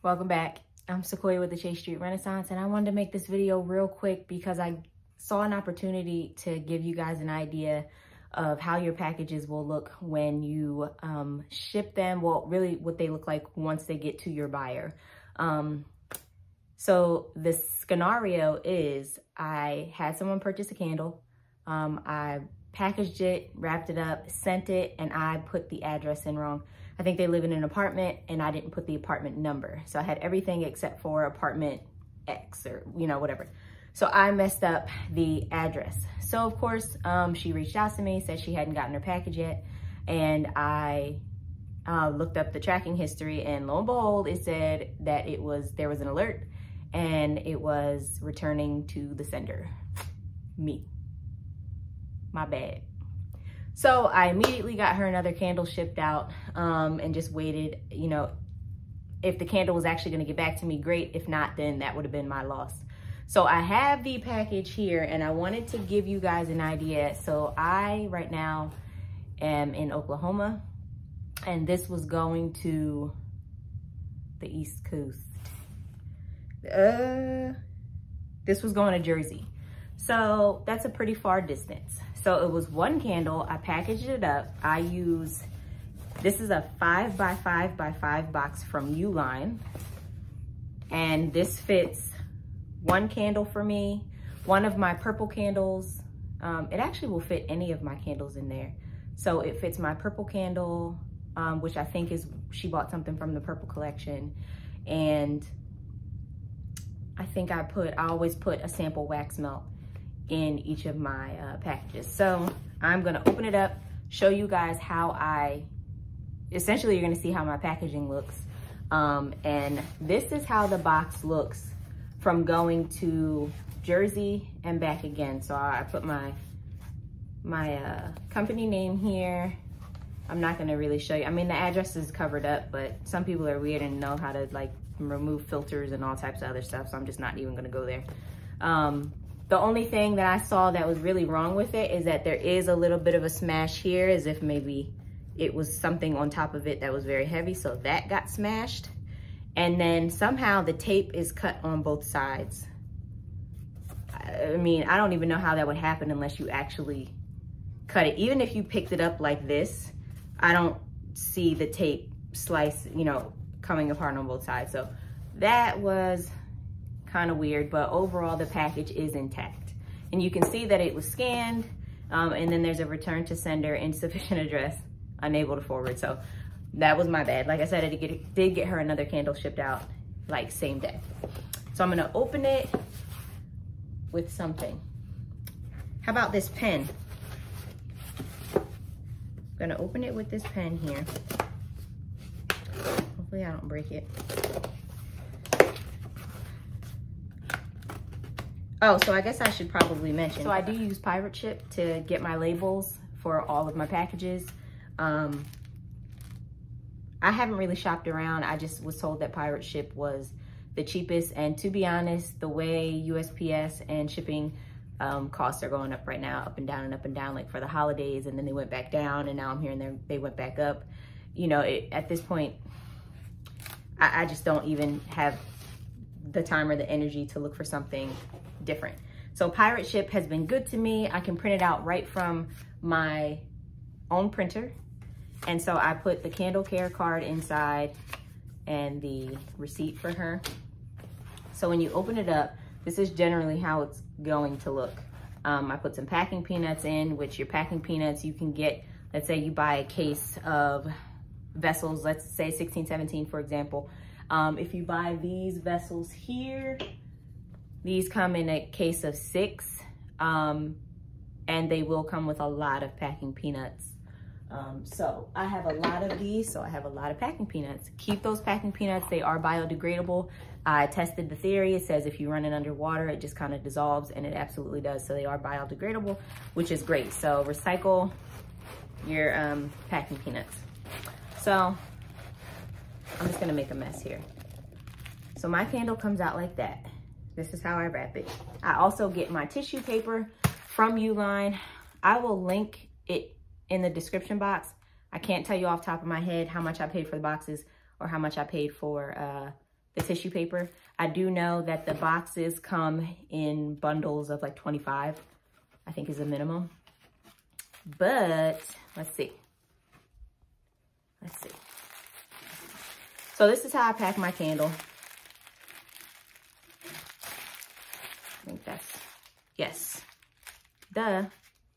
Welcome back. I'm Sequoia with the Chase Street Renaissance, and I wanted to make this video real quick because I saw an opportunity to give you guys an idea of how your packages will look when you ship them. Well, really what they look like once they get to your buyer. So the scenario is I had someone purchase a candle. I packaged it, wrapped it up, sent it, and I put the address in wrong. I think they live in an apartment and I didn't put the apartment number. So I had everything except for apartment X or, whatever. So I messed up the address. So of course, she reached out to me, said she hadn't gotten her package yet. And I looked up the tracking history, and lo and behold, it said that there was an alert and it was returning to the sender. Me. My bad. So I immediately got her another candle shipped out and just waited. If the candle was actually going to get back to me, great. If not, then that would have been my loss. So I have the package here and I wanted to give you guys an idea. So I right now am in Oklahoma, and this was going to the East Coast. This was going to Jersey. So that's a pretty far distance. So it was one candle, I packaged it up. This is a 5x5x5 box from Uline. And this fits one candle for me, one of my purple candles. It actually will fit any of my candles in there. So it fits my purple candle, which I think she bought something from the purple collection. And I think I always put a sample wax melt in each of my packages. So I'm gonna open it up, show you guys how essentially you're gonna see how my packaging looks. And this is how the box looks from going to Jersey and back again. So I put my company name here. I'm not gonna really show you. I mean, the address is covered up, but some people are weird and know how to like remove filters and all types of other stuff. So I'm just not even gonna go there. The only thing that I saw that was really wrong with it is that there is a little bit of a smash here, as if maybe it was something on top of it that was very heavy. So that got smashed. And then somehow the tape is cut on both sides. I mean, I don't even know how that would happen unless you actually cut it. Even if you picked it up like this, I don't see the tape slice, coming apart on both sides. So that was kind of weird, but overall the package is intact. And you can see that it was scanned, and then there's a return to sender, insufficient address, unable to forward. So that was my bad. Like I said, I did get her another candle shipped out like same day. So I'm gonna open it with something. How about this pen? I'm gonna open it with this pen here. Hopefully I don't break it. Oh, so I guess I should probably mention. So I do use Pirate Ship to get my labels for all of my packages. I haven't really shopped around. I just was told that Pirate Ship was the cheapest. And to be honest, the way USPS and shipping costs are going up right now, up and down and up and down, like for the holidays, and then they went back down, and now I'm hearing they went back up. At this point, I just don't even have the time or the energy to look for something different. So Pirate Ship has been good to me. I can print it out right from my own printer. And so I put the candle care card inside and the receipt for her. So when you open it up, this is generally how it's going to look. I put some packing peanuts in, which your packing peanuts you can get, let's say you buy a case of vessels, let's say 16, 17, for example. If you buy these vessels here, these come in a case of 6, and they will come with a lot of packing peanuts. So I have a lot of these, so I have a lot of packing peanuts. Keep those packing peanuts, they are biodegradable. I tested the theory. It says if you run it underwater, it just kind of dissolves, and it absolutely does. So they are biodegradable, which is great. So recycle your packing peanuts. So I'm just gonna make a mess here. So my candle comes out like that. This is how I wrap it. I also get my tissue paper from Uline. I will link it in the description box. I can't tell you off the top of my head how much I paid for the boxes or how much I paid for the tissue paper. I do know that the boxes come in bundles of like 25, I think is a minimum. But let's see. Let's see. So this is how I pack my candle. I think that's, yes. Duh,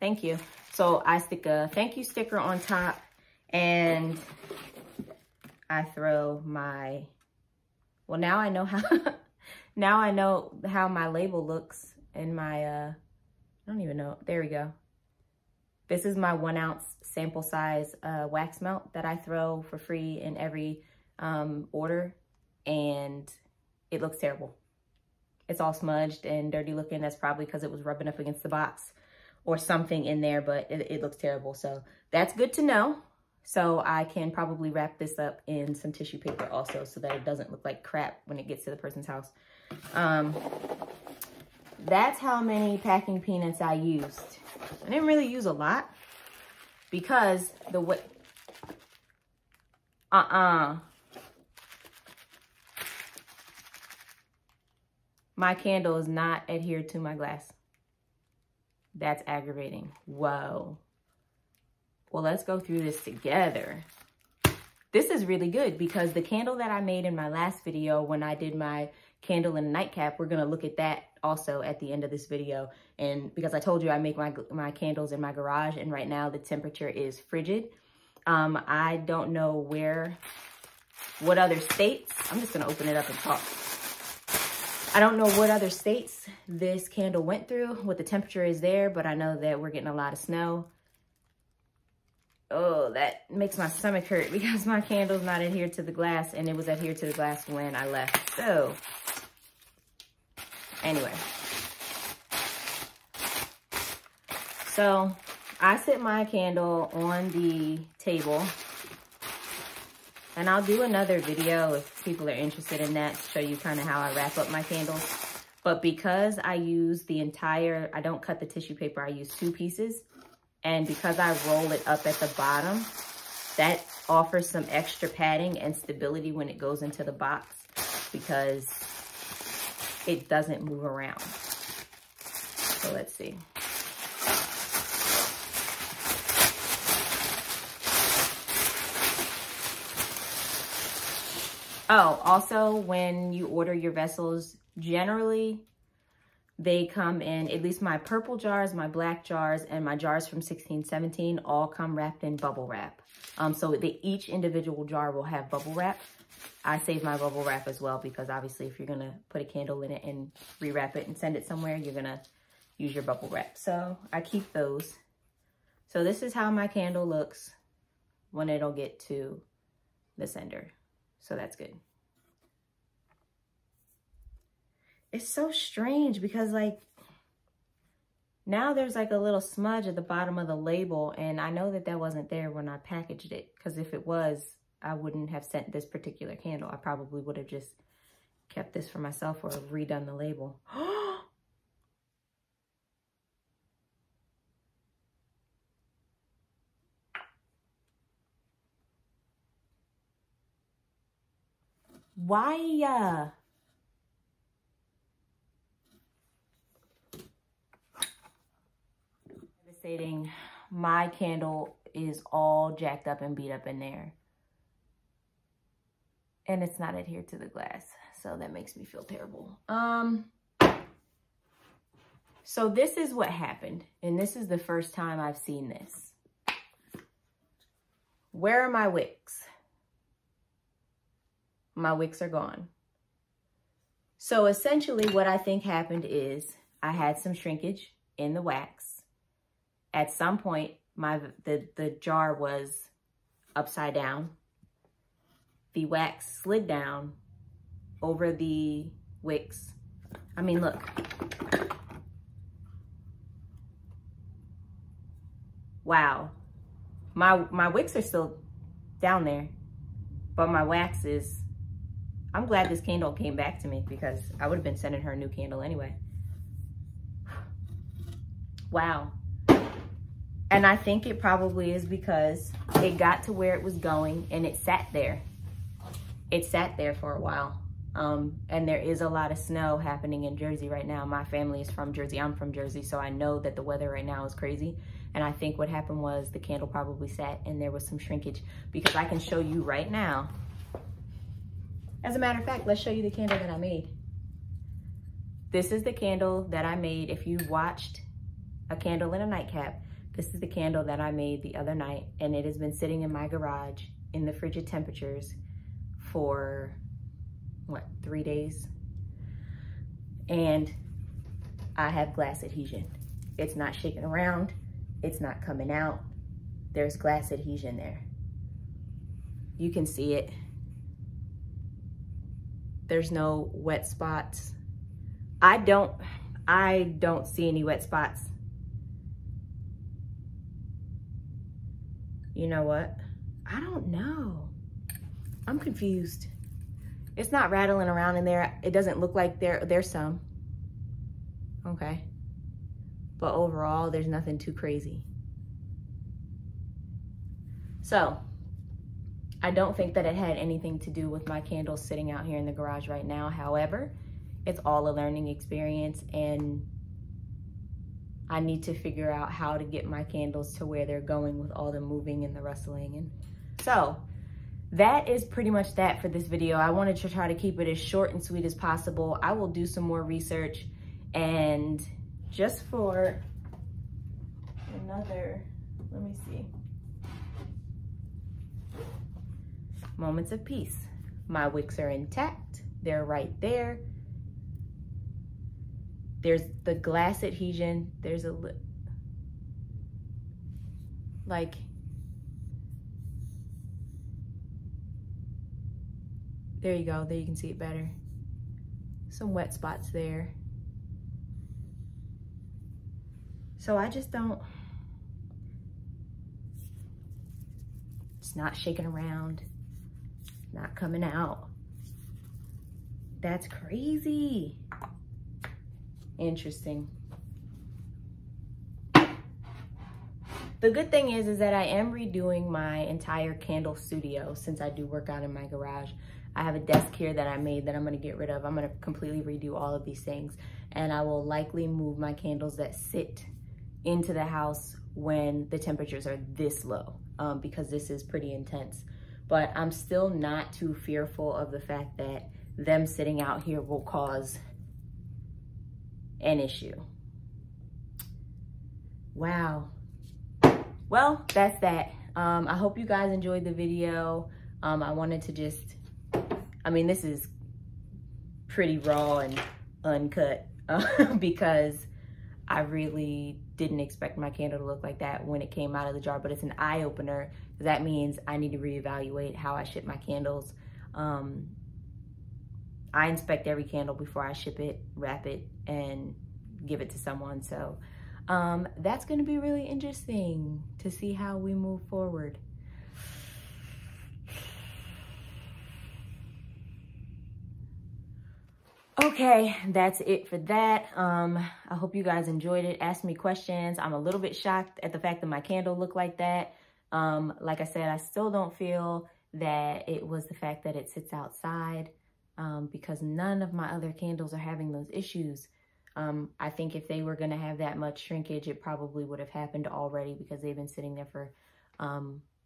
thank you. So I stick a thank you sticker on top and I throw my, well, now I know how, now I know how my label looks in my, I don't even know, there we go. This is my 1 ounce sample size wax melt that I throw for free in every order, and it looks terrible. It's all smudged and dirty looking. That's probably because it was rubbing up against the box or something in there, but it looks terrible. So that's good to know. So I can probably wrap this up in some tissue paper also so that it doesn't look like crap when it gets to the person's house. That's how many packing peanuts I used. I didn't really use a lot because the way, my candle is not adhered to my glass. That's aggravating. Whoa. Well, let's go through this together. This is really good because the candle that I made in my last video when I did my candle and nightcap, we're gonna look at that also at the end of this video. And because I told you I make my candles in my garage, and right now the temperature is frigid. I don't know what other states, I'm just gonna open it up and talk. I don't know what other states this candle went through, what the temperature is there, but I know that we're getting a lot of snow. Oh, that makes my stomach hurt because my candle's not adhered to the glass, and it was adhered to the glass when I left. So, anyway. So, I set my candle on the table, and I'll do another video if people are interested in that to show you kind of how I wrap up my candles. But because I use I don't cut the tissue paper, I use 2 pieces. And because I roll it up at the bottom, that offers some extra padding and stability when it goes into the box because it doesn't move around. So let's see. Oh, also when you order your vessels, generally they come in, at least my purple jars, my black jars, and my jars from 1617 all come wrapped in bubble wrap. So each individual jar will have bubble wrap. I save my bubble wrap as well because obviously if you're gonna put a candle in it and rewrap it and send it somewhere, you're gonna use your bubble wrap. So I keep those. So this is how my candle looks when it'll get to the sender. So that's good. It's so strange because like now there's like a little smudge at the bottom of the label, and I know that wasn't there when I packaged it, because if it was, I wouldn't have sent this particular candle. I probably would have just kept this for myself or redone the label. Why? Devastating. My candle is all jacked up and beat up in there. And it's not adhered to the glass. So that makes me feel terrible. So this is what happened. And this is the first time I've seen this. Where are my wicks? My wicks are gone. So essentially what I think happened is I had some shrinkage in the wax. At some point, the jar was upside down. The wax slid down over the wicks. I mean, look. Wow. My wicks are still down there, but my wax is, I'm glad this candle came back to me because I would have been sending her a new candle anyway. Wow. And I think it probably is because it got to where it was going and it sat there. It sat there for a while. And there is a lot of snow happening in Jersey right now. My family is from Jersey. I'm from Jersey, so I know that the weather right now is crazy. And I think what happened was the candle probably sat and there was some shrinkage, because I can show you right now. As a matter of fact, let's show you the candle that I made. This is the candle that I made. If you watched A Candle in a Nightcap, this is the candle that I made the other night, and it has been sitting in my garage in the frigid temperatures for, what, 3 days? And I have glass adhesion. It's not shaking around. It's not coming out. There's glass adhesion there. You can see it. There's no wet spots. I don't see any wet spots. You know what? I don't know. I'm confused. It's not rattling around in there. It doesn't look like there's some. Okay. But overall, there's nothing too crazy. So, I don't think that it had anything to do with my candles sitting out here in the garage right now. However, it's all a learning experience, and I need to figure out how to get my candles to where they're going with all the moving and the rustling. And so that is pretty much that for this video. I wanted to try to keep it as short and sweet as possible. I will do some more research, and just for another, let me see, moments of peace. My wicks are intact. They're right there. There's the glass adhesion. There's a, like, there you go. There you can see it better. Some wet spots there. So I just don't, it's not shaking around, not coming out. That's crazy. Interesting. The good thing is that I am redoing my entire candle studio, since I do work out in my garage. I have a desk here that I made that I'm gonna get rid of. I'm gonna completely redo all of these things, and I will likely move my candles that sit into the house when the temperatures are this low, because this is pretty intense. But I'm still not too fearful of the fact that them sitting out here will cause an issue. Wow. Well, that's that. I hope you guys enjoyed the video. I wanted to just, I mean, this is pretty raw and uncut because I really didn't expect my candle to look like that when it came out of the jar, but it's an eye opener. That means I need to reevaluate how I ship my candles. I inspect every candle before I ship it, wrap it, and give it to someone. So that's gonna be really interesting to see how we move forward. Okay, that's it for that. I hope you guys enjoyed it. Ask me questions. I'm a little bit shocked at the fact that my candle looked like that. Like I said, I still don't feel that it was the fact that it sits outside, because none of my other candles are having those issues. I think if they were gonna have that much shrinkage, it probably would have happened already, because they've been sitting there for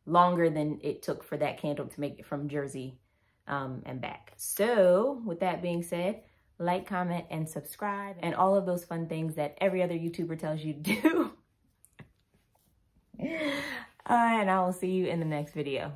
longer than it took for that candle to make it from Jersey and back. So with that being said, like, comment, and subscribe, and all of those fun things that every other YouTuber tells you to do. And I will see you in the next video.